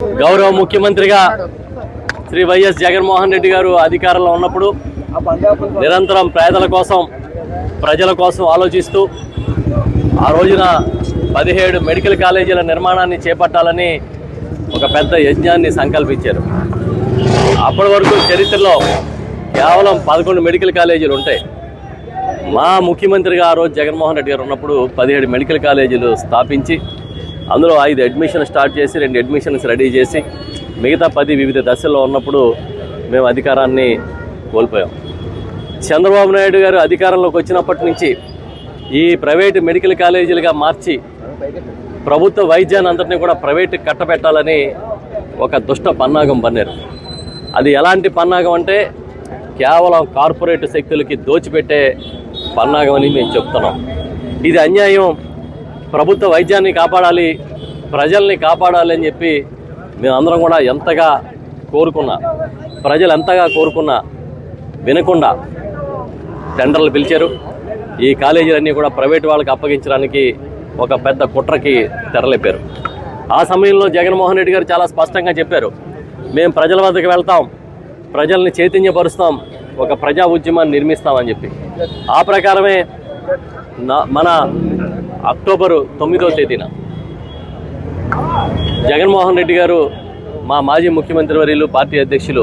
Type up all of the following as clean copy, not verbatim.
గౌరవ ముఖ్యమంత్రిగా శ్రీ వైఎస్ జగన్మోహన్ రెడ్డి గారు అధికారంలో ఉన్నప్పుడు నిరంతరం ప్రజల కోసం ఆలోచిస్తూ ఆ రోజున 17 మెడికల్ కాలేజీల నిర్మాణాన్ని చేపట్టాలని ఒక పెద్ద యజ్ఞాన్ని సంకల్పించారు. అప్పటి వరకు చరిత్రలో కేవలం 11 మెడికల్ కాలేజీలు ఉంటాయి. మా ముఖ్యమంత్రిగా ఆ రోజు జగన్మోహన్ రెడ్డి గారు ఉన్నప్పుడు 17 మెడికల్ కాలేజీలు స్థాపించి అందులో 5 అడ్మిషన్ స్టార్ట్ చేసి 2 అడ్మిషన్స్ రెడీ చేసి మిగతా 10 వివిధ దశల్లో ఉన్నప్పుడు మేము అధికారాన్ని కోల్పోయాం. చంద్రబాబు నాయుడు గారు అధికారంలోకి వచ్చినప్పటి నుంచి ఈ ప్రైవేటు మెడికల్ కాలేజీలుగా మార్చి ప్రభుత్వ వైద్యాన్ని అంతటినీ కూడా ప్రైవేటు కట్టబెట్టాలని ఒక దుష్ట పన్నాగం పన్నారు. అది ఎలాంటి పన్నాగం అంటే కేవలం కార్పొరేట్ శక్తులకి దోచిపెట్టే పన్నాగం అని మేము చెప్తున్నాం. ఇది అన్యాయం. ప్రభుత్వ వైద్యాన్ని కాపాడాలి, ప్రజల్ని కాపాడాలి అని చెప్పి మేమందరం కూడా ఎంతగా కోరుకున్నా, ప్రజలు ఎంతగా కోరుకున్నా వినకుండా టెండర్లు పిలిచారు. ఈ కాలేజీలన్నీ కూడా ప్రైవేట్ వాళ్ళకి అప్పగించడానికి ఒక పెద్ద కుట్రకి తెరలేపారు. ఆ సమయంలో జగన్మోహన్ రెడ్డి గారు చాలా స్పష్టంగా చెప్పారు, మేము ప్రజల వద్దకు వెళ్తాం, ప్రజల్ని చైతన్యపరుస్తాం, ఒక ప్రజా ఉద్యమాన్ని నిర్మిస్తామని చెప్పి. ఆ ప్రకారమే మన అక్టోబరు 9వ తేదీన జగన్మోహన్ రెడ్డి గారు మా మాజీ ముఖ్యమంత్రి వర్యులు పార్టీ అధ్యక్షులు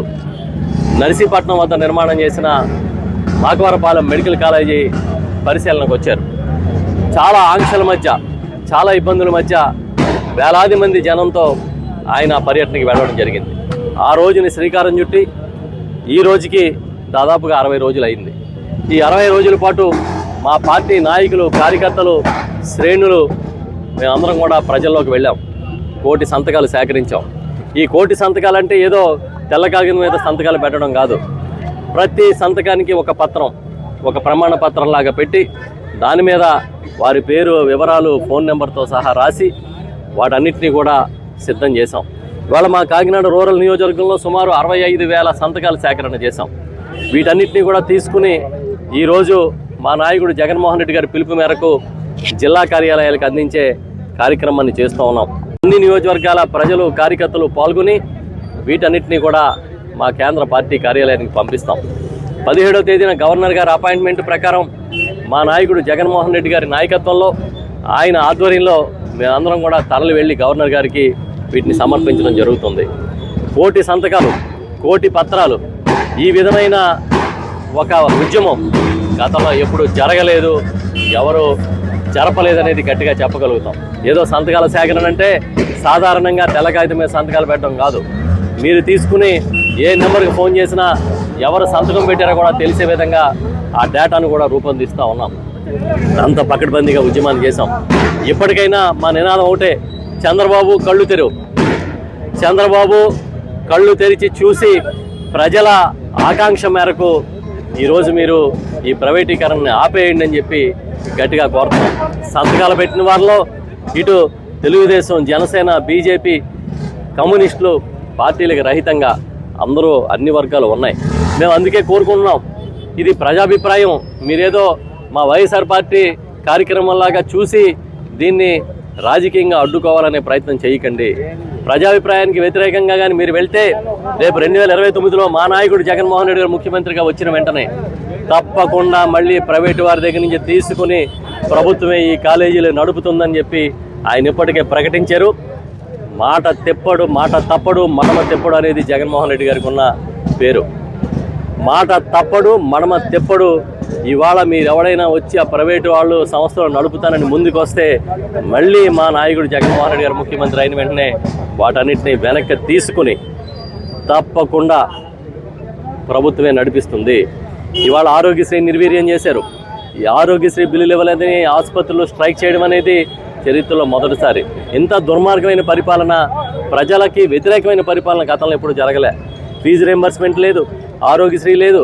నర్సీపట్నం వద్ద నిర్మాణం చేసిన మాకవరపాలెం మెడికల్ కాలేజీ పరిశీలనకు వచ్చారు. చాలా ఆంక్షల మధ్య, చాలా ఇబ్బందుల మధ్య వేలాది మంది జనంతో ఆయన పర్యటనకి వెళ్ళడం జరిగింది. ఆ రోజుని శ్రీకారం చుట్టి ఈ రోజుకి దాదాపుగా 60 రోజులు అయింది. ఈ 60 రోజుల పాటు మా పార్టీ నాయకులు, కార్యకర్తలు, శ్రేణులు మేమందరం కూడా ప్రజల్లోకి వెళ్ళాం. 1 కోటి సంతకాలు సేకరించాం. ఈ 1 కోటి సంతకాలంటే ఏదో తెల్ల కాగితం మీద సంతకాలు పెట్టడం కాదు. ప్రతి సంతకానికి ఒక పత్రం, ఒక ప్రమాణ పత్రం లాగా పెట్టి దాని మీద వారి పేరు, వివరాలు, ఫోన్ నెంబర్తో సహా రాసి వాటన్నిటినీ కూడా సిద్ధం చేశాం. ఇవాళ మా కాకినాడ రూరల్ నియోజకవర్గంలో సుమారు 65,000 సంతకాలు సేకరణ చేశాం. వీటన్నిటినీ కూడా తీసుకుని ఈరోజు మా నాయకుడు జగన్మోహన్ రెడ్డి గారి పిలుపు మేరకు జిల్లా కార్యాలయాలకు అందించే కార్యక్రమాన్ని చేస్తూ ఉన్నాం. అన్ని నియోజకవర్గాల ప్రజలు, కార్యకర్తలు పాల్గొని వీటన్నిటినీ కూడా మా కేంద్ర పార్టీ కార్యాలయానికి పంపిస్తాం. 17వ తేదీన గవర్నర్ గారి అపాయింట్మెంట్ ప్రకారం మా నాయకుడు జగన్మోహన్ రెడ్డి గారి నాయకత్వంలో, ఆయన ఆధ్వర్యంలో మేమందరం కూడా తరలి వెళ్ళి గవర్నర్ గారికి వీటిని సమర్పించడం జరుగుతుంది. 1 కోటి సంతకాలు, 1 కోటి పత్రాలు, ఈ విధమైన ఒక ఉద్యమం గతంలో ఎప్పుడు జరగలేదు, ఎవరు జరపలేదనేది గట్టిగా చెప్పగలుగుతాం. ఏదో సంతకాల సేకరణ అంటే సాధారణంగా తెల్ల కాగితం మీద సంతకాలు పెట్టడం కాదు. మీరు తీసుకుని ఏ నెంబర్కి ఫోన్ చేసినా ఎవరు సంతకం పెట్టారో కూడా తెలిసే విధంగా ఆ డేటాను కూడా రూపొందిస్తూ ఉన్నాం. అంత పకడ్బందీగా ఉద్యమాన్ని చేశాం. ఇప్పటికైనా మా నినాదం ఒకటే, చంద్రబాబు కళ్ళు తెరువు, చంద్రబాబు కళ్ళు తెరిచి చూసి ప్రజల ఆకాంక్ష మేరకు ఈరోజు మీరు ఈ ప్రైవేటీకరణని ఆపేయండి అని చెప్పి గట్టిగా కోరుతున్నాం. సంతకాలు పెట్టిన వారిలో ఇటు తెలుగుదేశం, జనసేన, బీజేపీ, కమ్యూనిస్టులు పార్టీలకు రహితంగా అందరూ అన్ని వర్గాలు ఉన్నాయి. మేము అందుకే కోరుకుంటున్నాం, ఇది ప్రజాభిప్రాయం. మీరేదో మా వైఎస్ఆర్ పార్టీ కార్యక్రమంలాగా చూసి దీన్ని రాజకీయంగా అడ్డుకోవాలనే ప్రయత్నం చేయకండి. ప్రజాభిప్రాయానికి వ్యతిరేకంగా కానీ మీరు వెళ్తే రేపు 2029లో మా నాయకుడు జగన్మోహన్ రెడ్డి గారు ముఖ్యమంత్రిగా వచ్చిన వెంటనే తప్పకుండా మళ్ళీ ప్రైవేటు వారి దగ్గర నుంచి తీసుకుని ప్రభుత్వమే ఈ కాలేజీలు నడుపుతుందని చెప్పి ఆయన ఇప్పటికే ప్రకటించారు. మాట తప్పడు, మడమ తెప్పడు అనేది జగన్మోహన్ రెడ్డి గారికి ఉన్న పేరు. మాట తప్పడు, మడమ తెప్పడు. ఇవాళ మీరు ఎవడైనా వచ్చి ఆ ప్రైవేటు వాళ్ళు సంస్థలు నడుపుతానని ముందుకు వస్తే మళ్ళీ మా నాయకుడు జగన్మోహన్ రెడ్డి గారు ముఖ్యమంత్రి అయిన వెంటనే వాటన్నిటిని వెనక్కి తీసుకుని తప్పకుండా ప్రభుత్వమే నడిపిస్తుంది. ఇవాళ ఆరోగ్యశ్రీ నిర్వీర్యం చేశారు. ఈ ఆరోగ్యశ్రీ బిల్లులు ఇవ్వలేదని ఆసుపత్రులు స్ట్రైక్ చేయడం అనేది చరిత్రలో మొదటిసారి. ఇంత దుర్మార్గమైన పరిపాలన, ప్రజలకి వ్యతిరేకమైన పరిపాలన గతంలో ఎప్పుడు జరగలే. ఫీజు రీయింబర్స్మెంట్ లేదు, ఆరోగ్యశ్రీ లేదు,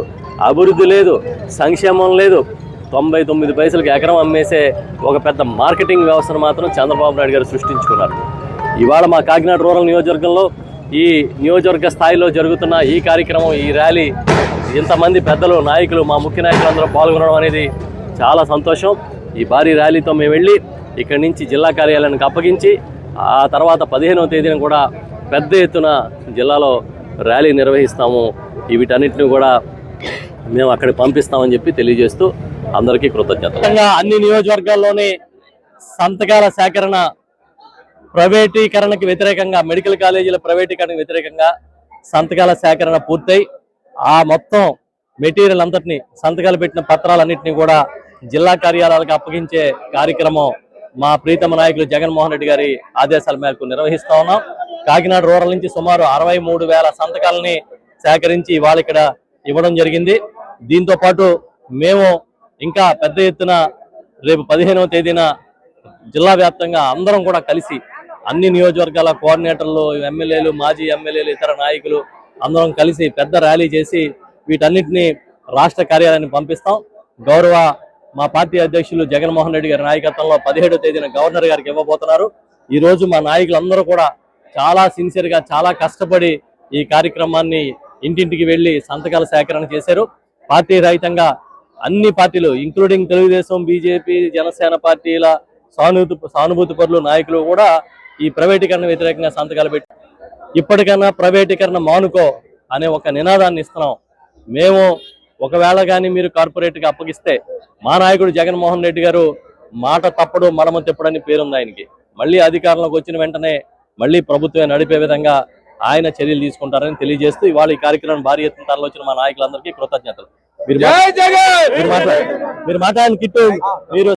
అభివృద్ధి లేదు, సంక్షేమం లేదు. 99 పైసలకి ఎకరం అమ్మేసే ఒక పెద్ద మార్కెటింగ్ వ్యవస్థను మాత్రం చంద్రబాబు నాయుడు గారు సృష్టించుకున్నారు. ఇవాళ మా కాకినాడ రూరల్ నియోజకవర్గంలో ఈ నియోజకవర్గ స్థాయిలో జరుగుతున్న ఈ కార్యక్రమం, ఈ ర్యాలీ, ఇంతమంది పెద్దలు, నాయకులు, మా ముఖ్య నాయకులందరూ పాల్గొనడం అనేది చాలా సంతోషం. ఈ భారీ ర్యాలీతో మేము వెళ్ళి ఇక్కడి నుంచి జిల్లా కార్యాలయానికి అప్పగించి ఆ తర్వాత 15వ తేదీన కూడా పెద్ద ఎత్తున జిల్లాలో ర్యాలీ నిర్వహిస్తాము. వీటన్నిటిని కూడా మేము అక్కడికి పంపిస్తామని చెప్పి తెలియజేస్తూ అందరికీ కృతజ్ఞతలు. అన్ని నియోజకవర్గాల్లోని సంతకాల సేకరణ ప్రైవేటీకరణకు వ్యతిరేకంగా, మెడికల్ కాలేజీల ప్రైవేటీకరణకు వ్యతిరేకంగా సంతకాల సేకరణ పూర్తయి ఆ మొత్తం మెటీరియల్ అంతటిని, సంతకాలు పెట్టిన పత్రాలన్నింటినీ కూడా జిల్లా కార్యాలయాలకు అప్పగించే కార్యక్రమం మా ప్రీతమ నాయకులు జగన్మోహన్ రెడ్డి గారి ఆదేశాల మేరకు నిర్వహిస్తా ఉన్నాం. కాకినాడ రూరల్ నుంచి సుమారు 63,000 సంతకాలని సేకరించి ఇవాళ ఇక్కడ ఇవ్వడం జరిగింది. దీంతో పాటు మేము ఇంకా పెద్ద ఎత్తున రేపు 15వ తేదీన జిల్లా వ్యాప్తంగా అందరం కూడా కలిసి అన్ని నియోజకవర్గాల కోఆర్డినేటర్లు, ఎమ్మెల్యేలు, మాజీ ఎమ్మెల్యేలు, ఇతర నాయకులు అందరం కలిసి పెద్ద ర్యాలీ చేసి వీటన్నిటిని రాష్ట్ర కార్యాలయాన్ని పంపిస్తాం. గౌరవ మా పార్టీ అధ్యక్షులు జగన్మోహన్ రెడ్డి గారి నాయకత్వంలో 17వ తేదీన గవర్నర్ గారికి ఇవ్వబోతున్నారు. ఈ రోజు మా నాయకులందరూ కూడా చాలా సిన్సియర్గా, చాలా కష్టపడి ఈ కార్యక్రమాన్ని ఇంటింటికి వెళ్లి సంతకాల సేకరణ చేశారు. పార్టీ రహితంగా అన్ని పార్టీలు ఇంక్లూడింగ్ తెలుగుదేశం, బీజేపీ, జనసేన పార్టీల సానుభూతి పరులు నాయకులు కూడా ఈ ప్రైవేటీకరణ వ్యతిరేకంగా సంతకాలు పెట్టి ఇప్పటికైనా ప్రైవేటీకరణ మానుకో అనే ఒక నినాదాన్ని ఇస్తున్నాం. మేము ఒకవేళ కానీ మీరు కార్పొరేట్గా అప్పగిస్తే మా నాయకుడు జగన్మోహన్ రెడ్డి గారు మాట తప్పడు మడమ తిప్పడని పేరుంది ఆయనకి. మళ్ళీ అధికారంలోకి వచ్చిన వెంటనే మళ్ళీ ప్రభుత్వం నడిపే విధంగా ఆయన చర్యలు తీసుకుంటారని తెలియజేస్తూ ఇవాళ ఈ కార్యక్రమం భారీ ఎత్తున తరలి వచ్చిన మా నాయకులందరికీ కృతజ్ఞతలు. మీరు మాట్లాడిన కిట్టు మీరు